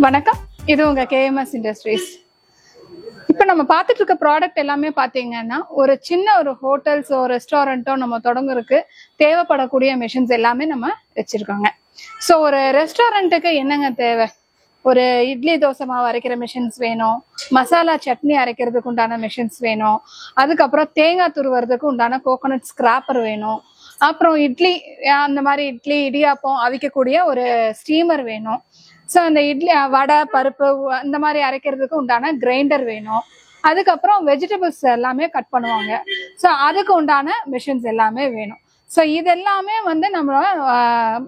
வணக்கம், இது உங்க கேஎம்எஸ் இண்டஸ்ட்ரீஸ். இப்போ நம்ம பார்த்துட்டு இருக்க ப்ராடக்ட் எல்லாமே பார்த்தீங்கன்னா ஒரு சின்ன ஒரு ஹோட்டல்ஸோ ரெஸ்டாரண்ட்டோ நம்ம தொடங்குறதுக்கு தேவைப்படக்கூடிய மிஷின்ஸ் எல்லாமே நம்ம வச்சிருக்கோங்க. ஸோ ஒரு ரெஸ்டாரண்ட்டுக்கு என்னங்க தேவை? ஒரு இட்லி தோசை மாவு அரைக்கிற மிஷின்ஸ் வேணும், மசாலா சட்னி அரைக்கிறதுக்கு உண்டான மிஷின்ஸ் வேணும், அதுக்கப்புறம் தேங்காய் துருவறதுக்கு உண்டான கோகோனட் ஸ்கிராப்பர் வேணும், அப்புறம் இட்லி அந்த மாதிரி இட்லி இடியாப்பம் அவிக்கக்கூடிய ஒரு ஸ்டீமர் வேணும். ஸோ அந்த இட்லி வடை பருப்பு இந்த மாதிரி அரைக்கிறதுக்கு உண்டான கிரைண்டர் வேணும். அதுக்கப்புறம் வெஜிடபிள்ஸ் எல்லாமே கட் பண்ணுவாங்க. ஸோ அதுக்கு உண்டான மிஷின்ஸ் எல்லாமே வேணும். ஸோ இதெல்லாமே வந்து நம்ம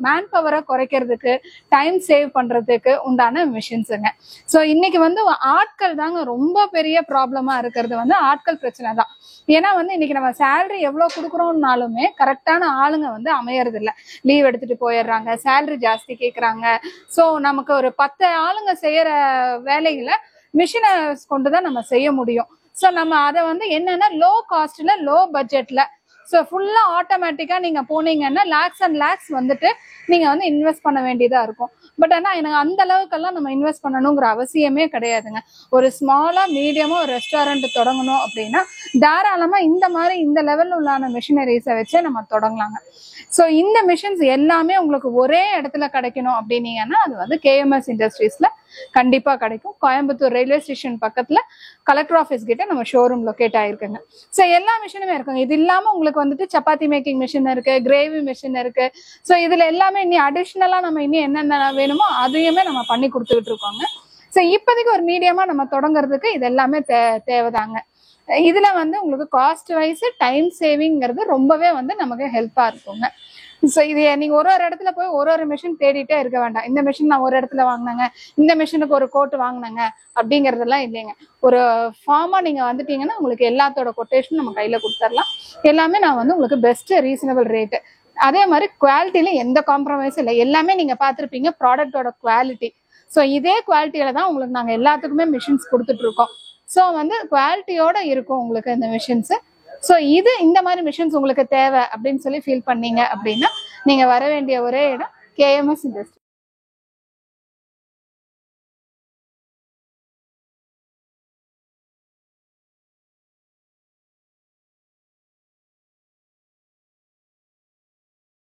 மேன் பவரை குறைக்கிறதுக்கு, டைம் சேவ் பண்ணுறதுக்கு உண்டான மிஷின்ஸுங்க. ஸோ இன்னைக்கு வந்து ஆட்கள் தாங்க ரொம்ப பெரிய ப்ராப்ளமாக இருக்கிறது வந்து ஆட்கள் பிரச்சனை தான். ஏன்னா வந்து இன்னைக்கு நம்ம சேலரி எவ்வளோ கொடுக்குறோம்னாலுமே கரெக்டான ஆளுங்க வந்து அமையறது இல்லை. லீவ் எடுத்துட்டு போயிடுறாங்க, சேலரி ஜாஸ்தி கேட்குறாங்க. ஸோ நமக்கு ஒரு 10 ஆளுங்க செய்யற வேலைகளை மிஷினை கொண்டு தான் நம்ம செய்ய முடியும். ஸோ நம்ம அதை வந்து என்னன்னா லோ காஸ்ட்ல லோ பட்ஜெட்ல ஸோ ஃபுல்லாக ஆட்டோமேட்டிக்காக நீங்கள் போனீங்கன்னா லேக்ஸ் அண்ட் லேக்ஸ் வந்துட்டு நீங்கள் வந்து இன்வெஸ்ட் பண்ண வேண்டியதாக இருக்கும். பட் ஆனால் எனக்கு அந்த அளவுக்கெல்லாம் நம்ம இன்வெஸ்ட் பண்ணணுங்கிற அவசியமே கிடையாதுங்க. ஒரு ஸ்மாலாக மீடியமாக ஒரு ரெஸ்டாரண்ட் தொடங்கணும் அப்படின்னா தாராளமாக இந்த மாதிரி இந்த லெவலில் உள்ளான மிஷினரிஸை வச்சே நம்ம தொடங்கலாங்க. ஸோ இந்த மிஷின்ஸ் எல்லாமே உங்களுக்கு ஒரே இடத்துல கிடைக்கணும் அப்படின்னீங்கன்னா அது வந்து கேஎம்எஸ் இண்டஸ்ட்ரீஸில் கண்டிப்பாக கிடைக்கும். கோயம்புத்தூர் ரயில்வே ஸ்டேஷன் பக்கத்தில் கலெக்டர் ஆஃபீஸ் கிட்ட நம்ம ஷோரூம் லொக்கேட் ஆயிருக்குங்க. ஸோ எல்லா மிஷினுமே இருக்குங்க. இது இல்லாமல் உங்களுக்கு வந்துட்டு சப்பாத்தி மேக்கிங் மிஷின் இருக்கு, கிரேவி மிஷின் இருக்கு. ஸோ இதுல எல்லாமே இனி அடிஷ்னலா நம்ம இனி என்னென்ன வேணுமோ அதையுமே நம்ம பண்ணி கொடுத்துக்கிட்டு இருக்கோங்க. ஸோ இப்போதைக்கு ஒரு மீடியமா நம்ம தொடங்குறதுக்கு இது எல்லாமே தேவைதாங்க. இதுல வந்து உங்களுக்கு காஸ்ட் வைஸ் டைம் சேவிங்கிறது ரொம்பவே வந்து நமக்கு ஹெல்ப்பா இருக்குங்க. ஸோ இது நீங்க ஒரு இடத்துல போய் ஒரு மிஷின் தேடிட்டே இருக்க வேண்டாம். இந்த மிஷின் நான் ஒரு இடத்துல வாங்கினேங்க, இந்த மிஷினுக்கு ஒரு கோட் வாங்கினேங்க அப்படிங்கறதெல்லாம் இல்லைங்க. ஒரு ஃபார்மா நீங்க வந்துட்டீங்கன்னா உங்களுக்கு எல்லாத்தோட கொட்டேஷன் நம்ம கையில கொடுத்துடலாம். எல்லாமே நான் வந்து உங்களுக்கு பெஸ்ட் ரீசனபிள் ரேட்டு. அதே மாதிரி குவாலிட்டியில எந்த காம்ப்ரமைஸும் இல்லை. எல்லாமே நீங்க பார்த்துருப்பீங்க ப்ராடக்டோட குவாலிட்டி. ஸோ இதே குவாலிட்டியில தான் உங்களுக்கு நாங்கள் எல்லாத்துக்குமே மிஷின்ஸ் கொடுத்துட்டு இருக்கோம். ஸோ வந்து குவாலிட்டியோட இருக்கும் உங்களுக்கு இந்த மிஷின்ஸ். ஸோ இந்த மாதிரி மிஷின்ஸ் உங்களுக்கு தேவை அப்படின்னு சொல்லி ஃபீல் பண்ணீங்க அப்படின்னா நீங்க வர வேண்டிய ஒரே இடம் கேஎம்எஸ் இண்டஸ்ட்ரி.